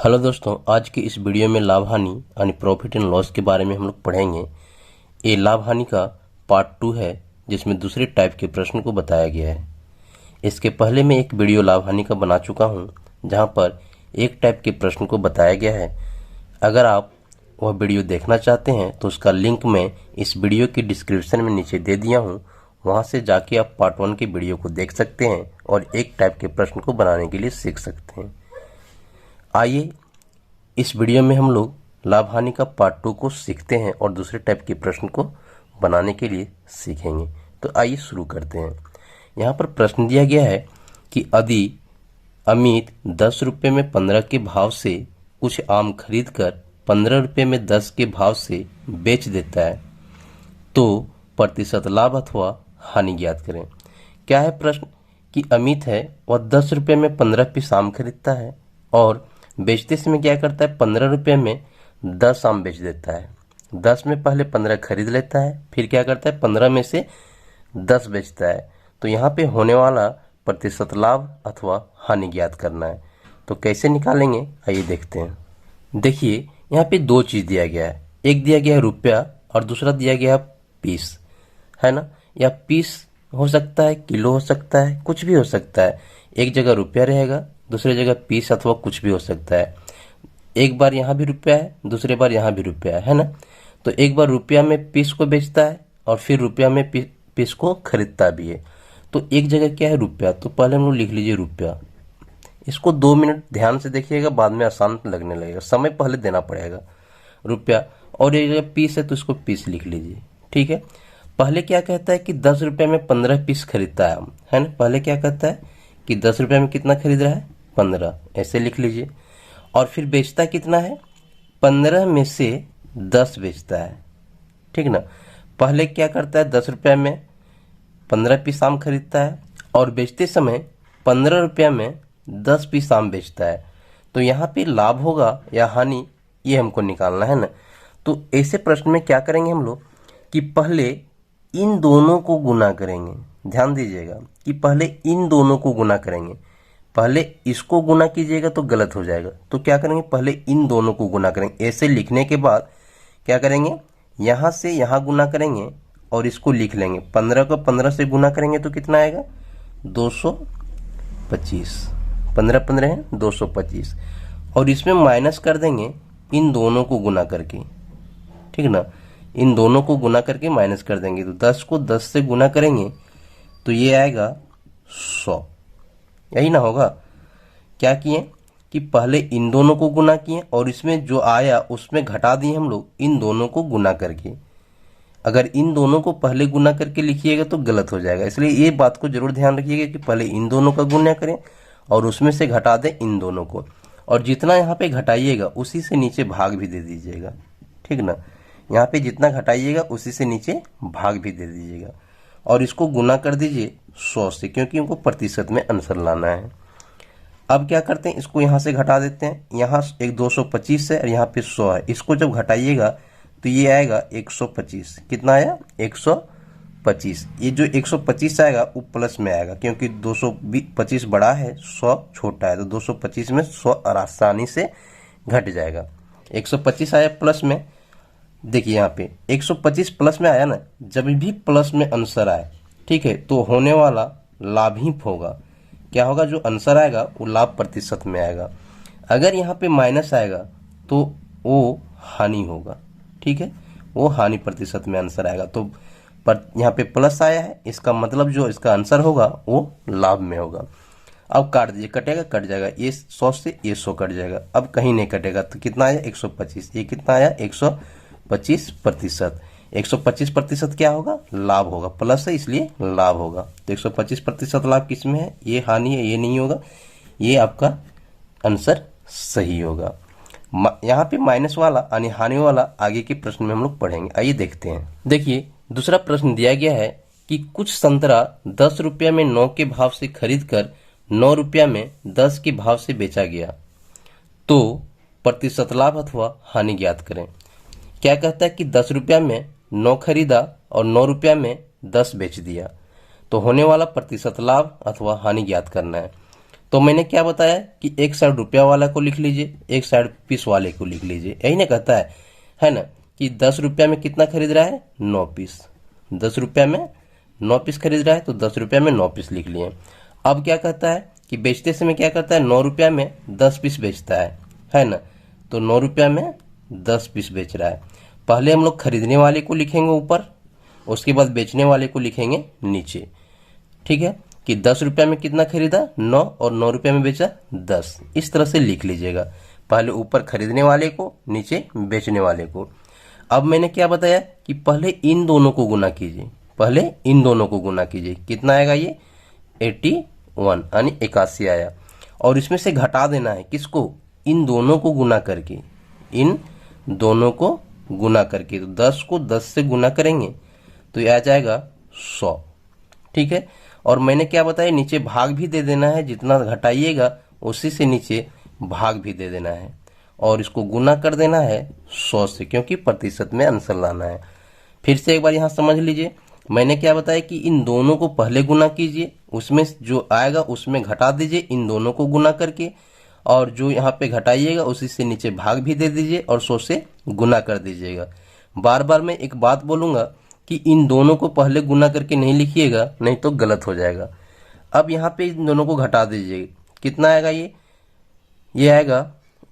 Hello दोस्तों, आज की इस वीडियो में लाभ हानि यानी प्रॉफिट एंड लॉस के बारे में हम लोग पढ़ेंगे। ये लाभ हानि का पार्ट 2 है, जिसमें दूसरे टाइप के प्रश्न को बताया गया है। इसके पहले मैं एक वीडियो लाभ हानि का बना चुका हूं, जहां पर एक टाइप के प्रश्न को बताया गया है। अगर आप वह वीडियो देखना चाहते हैं तो उसका लिंक मैं इस वीडियो की डिस्क्रिप्शन में नीचे दे दिया हूँ। वहाँ से जाके आप पार्ट 1 के वीडियो को देख सकते हैं और एक टाइप के प्रश्न को बनाने के लिए सीख सकते हैं। आइए इस वीडियो में हम लोग लाभ हानि का पार्ट 2 को सीखते हैं और दूसरे टाइप के प्रश्न को बनाने के लिए सीखेंगे। तो आइए शुरू करते हैं। यहाँ पर प्रश्न दिया गया है कि यदि अमित 10 रुपये में 15 के भाव से कुछ आम खरीद कर 15 रुपये में 10 के भाव से बेच देता है तो प्रतिशत लाभ अथवा हानि ज्ञात करें। क्या है प्रश्न कि अमित है वह 10 रुपये में 15 पीस आम खरीदता है और बेचते समय क्या करता है, 15 रुपये में 10 आम बेच देता है। 10 में पहले 15 खरीद लेता है, फिर क्या करता है 15 में से 10 बेचता है। तो यहाँ पे होने वाला प्रतिशत लाभ अथवा हानि ज्ञात करना है। तो कैसे निकालेंगे, आइए देखते हैं। देखिए यहाँ पे दो चीज़ दिया गया है, एक दिया गया है रुपया और दूसरा दिया गया है पीस, है ना। या पीस हो सकता है, किलो हो सकता है, कुछ भी हो सकता है। एक जगह रुपया रहेगा, दूसरी जगह पीस अथवा कुछ भी हो सकता है। एक बार यहाँ भी रुपया है, दूसरी बार यहाँ भी रुपया है ना। तो एक बार रुपया में पीस को बेचता है और फिर रुपया में पीस को खरीदता भी है। तो एक जगह क्या है रुपया, तो पहले हम लोग लिख लीजिए रुपया। इसको 2 मिनट ध्यान से देखिएगा, बाद में आसान लगने लगेगा, समय पहले देना पड़ेगा। रुपया और एक जगह पीस है तो इसको पीस लिख लीजिए, ठीक है। पहले क्या कहता है कि 10 रुपये में 15 पीस खरीदता है ना। पहले क्या कहता है कि 10 रुपये में कितना खरीद रहा है, 15, ऐसे लिख लीजिए। और फिर बेचता कितना है, 15 में से 10 बेचता है, ठीक ना। पहले क्या करता है, 10 रुपये में 15 पीस आम खरीदता है और बेचते समय 15 रुपये में 10 पीस आम बेचता है। तो यहाँ पे लाभ होगा या हानि, ये हमको निकालना है ना। तो ऐसे प्रश्न में क्या करेंगे हम लोग कि पहले इन दोनों को गुना करेंगे। ध्यान दीजिएगा कि पहले इन दोनों को गुना करेंगे। पहले इसको गुना कीजिएगा तो गलत हो जाएगा। तो क्या करेंगे, पहले इन दोनों को गुना करेंगे। ऐसे लिखने के बाद क्या करेंगे, यहाँ से यहाँ गुना करेंगे और इसको लिख लेंगे। 15 को 15 से गुना करेंगे तो कितना आएगा, 225। 15 15 है 225। और इसमें माइनस कर देंगे इन दोनों को गुना करके, ठीक ना। इन दोनों को गुना करके माइनस कर देंगे। तो 10 को 10 से गुना करेंगे तो ये आएगा 100, यही ना होगा। क्या किए कि पहले इन दोनों को गुना किए और इसमें जो आया उसमें घटा दिए हम लोग इन दोनों को गुना करके। अगर इन दोनों को पहले गुना करके लिखिएगा तो गलत हो जाएगा, इसलिए ये बात को जरूर ध्यान रखिएगा कि पहले इन दोनों का गुना करें और उसमें से घटा दें इन दोनों को। और जितना यहाँ पे घटाइएगा उसी से नीचे भाग भी दे दीजिएगा, ठीक ना। यहाँ पे जितना घटाइएगा उसी से नीचे भाग भी दे दीजिएगा और इसको गुना कर दीजिए 100 से, क्योंकि हमको प्रतिशत में आंसर लाना है। अब क्या करते हैं, इसको यहाँ से घटा देते हैं। यहाँ एक 225 है और यहाँ पे 100 है। इसको जब घटाइएगा तो ये आएगा 125। कितना आया, 125। ये जो 125 आएगा वो प्लस में आएगा, क्योंकि 225 बड़ा है, 100 छोटा है। तो 225 में 100 आसानी से घट जाएगा। 125 आया प्लस में। देखिए यहाँ पे 125 प्लस में आया ना। जब भी प्लस में आंसर आए, ठीक है, तो होने वाला लाभ ही होगा। क्या होगा, जो आंसर आएगा वो लाभ प्रतिशत में आएगा। अगर यहाँ पे माइनस आएगा तो वो हानि होगा, ठीक है, वो हानि प्रतिशत में आंसर आएगा। तो पर यहाँ पे प्लस आया है, इसका मतलब जो इसका आंसर होगा वो लाभ में होगा। अब काट दीजिए, कटेगा, कट जाएगा। ये 100 से ये 100 कट जाएगा। अब कहीं नहीं कटेगा तो कितना आया, 125। ये कितना आया, 125%। 125% क्या होगा, लाभ होगा। प्लस है इसलिए लाभ होगा। तो 125% लाभ किसमें है, ये हानि है, ये नहीं होगा। ये आपका आंसर सही होगा। यहाँ पे माइनस वाला यानी हानि वाला आगे के प्रश्न में हम लोग पढ़ेंगे। आइए देखते हैं। देखिए दूसरा प्रश्न दिया गया है कि कुछ संतरा 10 रुपया में 9 के भाव से खरीद कर 9 रुपया में 10 के भाव से बेचा गया तो प्रतिशत लाभ अथवा हानि ज्ञात करें। क्या कहता है कि 10 रुपया में 9 खरीदा और 9 रुपया में 10 बेच दिया, तो होने वाला प्रतिशत लाभ अथवा हानि ज्ञात करना है। तो मैंने क्या बताया कि एक साइड रुपया वाला को लिख लीजिए, एक साइड पीस वाले को लिख लीजिए, यही ना कहता है ना, कि 10 रुपया में कितना खरीद रहा है, 9 पीस। 10 रुपया में 9 पीस खरीद रहा है, तो 10 रुपया में 9 पीस लिख लिए। अब क्या कहता है कि बेचते समय क्या करता है, 9 रुपया में 10 पीस बेचता है ना, तो 9 रुपया में 10 पीस बेच रहा है। पहले हम लोग खरीदने वाले को लिखेंगे ऊपर, उसके बाद बेचने वाले को लिखेंगे नीचे। ठीक है, कि 10 रुपया में कितना खरीदा, 9, और 9 रुपया में बेचा 10। इस तरह से लिख लीजिएगा, पहले ऊपर खरीदने वाले को, नीचे बेचने वाले को। अब मैंने क्या बताया कि पहले इन दोनों को गुना कीजिए, पहले इन दोनों को गुना कीजिए। कितना आएगा ये, 81 यानी 81 आया। और इसमें से घटा देना है किसको, इन दोनों को गुना करके, इन दोनों को गुना करके। तो 10 को 10 से गुना करेंगे तो ये आ जाएगा 100। ठीक है, और मैंने क्या बताया, नीचे भाग भी दे देना है, जितना घटाइएगा उसी से नीचे भाग भी दे देना है, और इसको गुना कर देना है 100 से, क्योंकि प्रतिशत में आंसर लाना है। फिर से एक बार यहाँ समझ लीजिए, मैंने क्या बताया कि इन दोनों को पहले गुना कीजिए, उसमें जो आएगा उसमें घटा दीजिए इन दोनों को गुना करके, और जो यहाँ पे घटाइएगा उसी से नीचे भाग भी दे दीजिए और 100 से गुना कर दीजिएगा। बार बार मैं एक बात बोलूँगा कि इन दोनों को पहले गुना करके नहीं लिखिएगा, नहीं तो गलत हो जाएगा। अब यहाँ पे इन दोनों को घटा दीजिए, कितना आएगा ये आएगा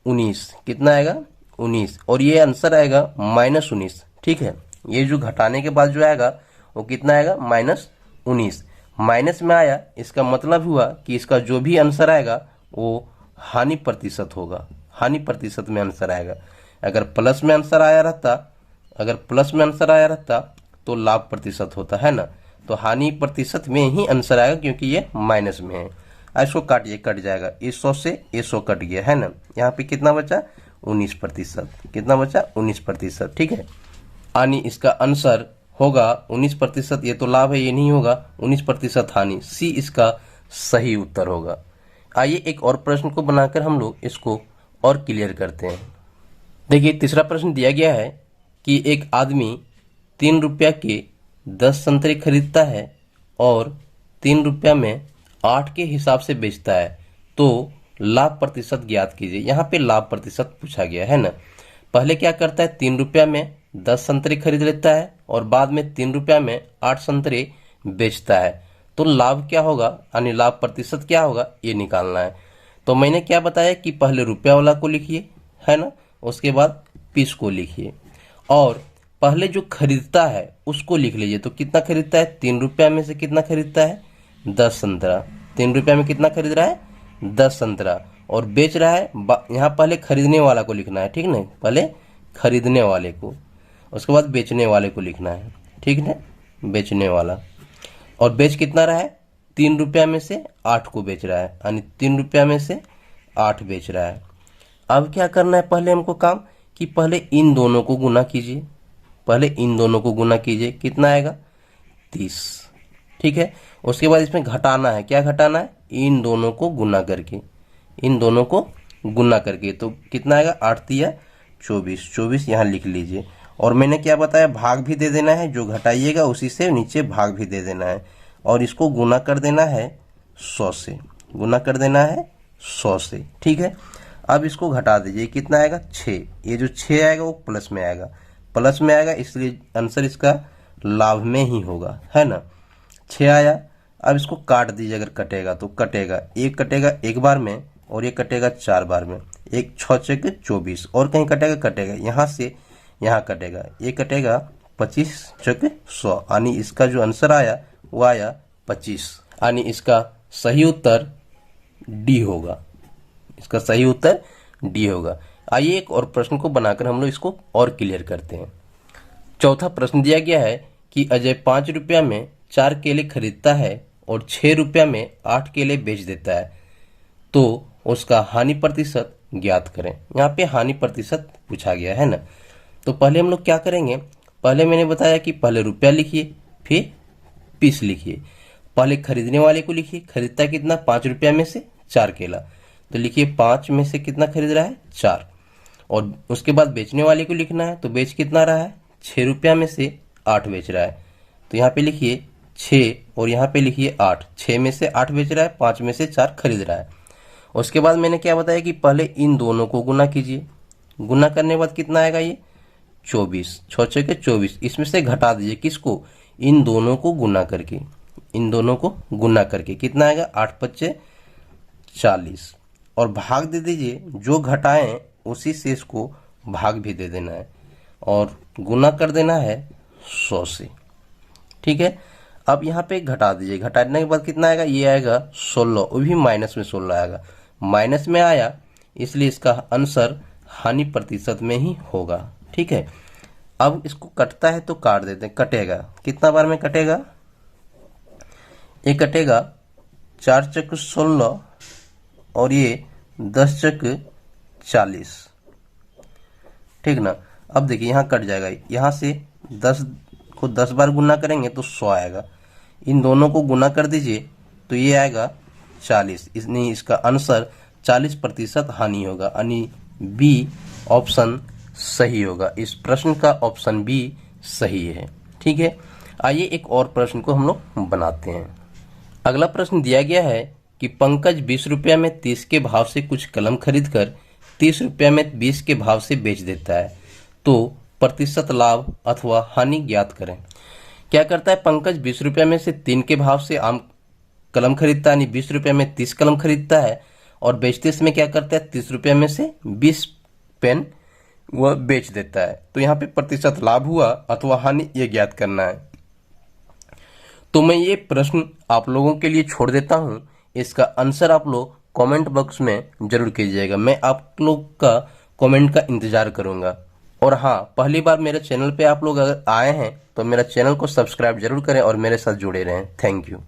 19। कितना आएगा, 19, और ये आंसर आएगा -19। ठीक है, ये जो घटाने के बाद जो आएगा वो कितना आएगा, -19। माइनस में आया, इसका मतलब हुआ कि इसका जो भी आंसर आएगा वो हानि प्रतिशत होगा, हानि प्रतिशत में आंसर आएगा। अगर प्लस में आंसर आया रहता तो लाभ प्रतिशत होता है ना, तो हानि प्रतिशत में ही आंसर आएगा, क्योंकि ये माइनस में है। इसको काटिए, कट जाएगा, इस 100 से ये 100 कट गया है ना, यहाँ पे कितना बचा, 19%। कितना बचा, 19%। ठीक है, यानी इसका आंसर होगा 19%। ये तो लाभ है, ये नहीं होगा, 19% हानि। सी इसका सही उत्तर होगा। आइए एक और प्रश्न को बनाकर हम लोग इसको और क्लियर करते हैं। देखिए, तीसरा प्रश्न दिया गया है कि एक आदमी 3 रुपया के 10 संतरे खरीदता है और 3 रुपया में 8 के हिसाब से बेचता है, तो लाभ प्रतिशत ज्ञात कीजिए। यहाँ पे लाभ प्रतिशत पूछा गया है ना। पहले क्या करता है, 3 रुपया में 10 संतरे खरीद लेता है और बाद में 3 रुपया में 8 संतरे बेचता है, तो लाभ क्या होगा, यानी लाभ प्रतिशत क्या होगा, ये निकालना है। तो मैंने क्या बताया कि पहले रुपया वाला को लिखिए, है ना, उसके बाद पीस को लिखिए, और पहले जो खरीदता है उसको लिख लीजिए। तो कितना खरीदता है, 3 रुपया में से कितना खरीदता है, 10 संतरा। 3 रुपया में कितना खरीद रहा है, 10 संतरा, और बेच रहा है, यहाँ पहले खरीदने वाला को लिखना है, ठीक ना, पहले खरीदने वाले को, उसके बाद बेचने वाले को लिखना है, ठीक ना, बेचने वाला। और बेच कितना रहा है, 3 रुपया में से 8 को बेच रहा है, यानी 3 रुपया में से 8 बेच रहा है। अब क्या करना है, पहले हमको काम कि पहले इन दोनों को गुना कीजिए, पहले इन दोनों को गुना कीजिए, कितना आएगा, 30। ठीक है, उसके बाद इसमें घटाना है, क्या घटाना है, इन दोनों को गुना करके, इन दोनों को गुना करके, तो कितना आएगा, 8 तिया 24, 24 यहाँ लिख लीजिए। और मैंने क्या बताया, भाग भी दे देना है, जो घटाइएगा उसी से नीचे भाग भी दे देना है, और इसको गुना कर देना है 100 से, गुना कर देना है 100 से। ठीक है, अब इसको घटा दीजिए, कितना आएगा, 6। ये जो 6 आएगा वो प्लस में आएगा, प्लस में आएगा, इसलिए आंसर इसका लाभ में ही होगा, है ना। 6 आया, अब इसको काट दीजिए, अगर कटेगा तो कटेगा, एक कटेगा एक बार में और ये कटेगा 4 बार में, एक 6 चौके 24, और कहीं कटेगा, यहाँ से यहाँ कटेगा, ये कटेगा 25 चौके 100, यानी इसका जो आंसर आया वो आया 25, यानी इसका सही उत्तर डी होगा, इसका सही उत्तर डी होगा। आइए एक और प्रश्न को बनाकर हम लोग इसको और क्लियर करते हैं। चौथा प्रश्न दिया गया है कि अजय 5 रुपया में 4 केले खरीदता है और 6 रुपया में 8 केले बेच देता है, तो उसका हानि प्रतिशत ज्ञात करें। यहाँ पे हानि प्रतिशत पूछा गया है ना। तो पहले हम लोग क्या करेंगे, पहले मैंने बताया कि पहले रुपया लिखिए, फिर पीस लिखिए। पहले खरीदने वाले को लिखिए, खरीदता कितना, 5 रुपया में से 4 केला, तो लिखिए 5 में से कितना खरीद रहा है, 4। और उसके बाद बेचने वाले को लिखना है, तो बेच कितना रहा है, 6 रुपया में से 8 बेच रहा है, तो यहाँ पे लिखिए 6 और यहाँ पे लिखिए 8। 6 में से 8 बेच रहा है, 5 में से 4 खरीद रहा है। उसके बाद मैंने क्या बताया कि पहले इन दोनों को गुना कीजिए, गुना करने के बाद कितना आएगा, ये 24, 6 6 के 24, इसमें से घटा दीजिए किसको, इन दोनों को गुना करके, इन दोनों को गुना करके कितना आएगा, 8 5 40, और भाग दे दीजिए, जो घटाएं उसी शेष को भाग भी दे देना है और गुना कर देना है 100 से। ठीक है, अब यहाँ पे घटा दीजिए, घटाने के बाद कितना आएगा, ये आएगा 16, वो भी माइनस में 16 आएगा, माइनस में आया इसलिए इसका आंसर हानि प्रतिशत में ही होगा। ठीक है, अब इसको कटता है तो काट देते हैं, कटेगा कितना बार में कटेगा, ये कटेगा 4 चक 16 और ये 10 चक 40। ठीक ना, अब देखिए यहाँ कट जाएगा, यहाँ से 10 को 10 बार गुना करेंगे तो 100 आएगा, इन दोनों को गुना कर दीजिए तो ये आएगा 40, इसलिए इसका आंसर 40% हानि होगा, यानी बी ऑप्शन सही होगा। इस प्रश्न का ऑप्शन बी सही है। ठीक है, आइए एक और प्रश्न को हम लोग बनाते हैं। अगला प्रश्न दिया गया है कि पंकज 20 रुपया में 30 के भाव से कुछ कलम खरीद कर 30 रुपया में 20 के भाव से बेच देता है, तो प्रतिशत लाभ अथवा हानि ज्ञात करें। क्या करता है, पंकज 20 रुपया में से 3 के भाव से आम कलम खरीदता है, यानी 20 रुपया में 30 कलम खरीदता है, और बेचते समय क्या करता है, 30 रुपया में से 20 पेन वह बेच देता है। तो यहाँ पे प्रतिशत लाभ हुआ अथवा हानि ये ज्ञात करना है। तो मैं ये प्रश्न आप लोगों के लिए छोड़ देता हूँ, इसका आंसर आप लोग कमेंट बॉक्स में जरूर कीजिएगा, मैं आप लोग का कमेंट का इंतजार करूंगा। और हाँ, पहली बार मेरे चैनल पे आप लोग अगर आए हैं तो मेरा चैनल को सब्सक्राइब जरूर करें और मेरे साथ जुड़े रहें। Thank you.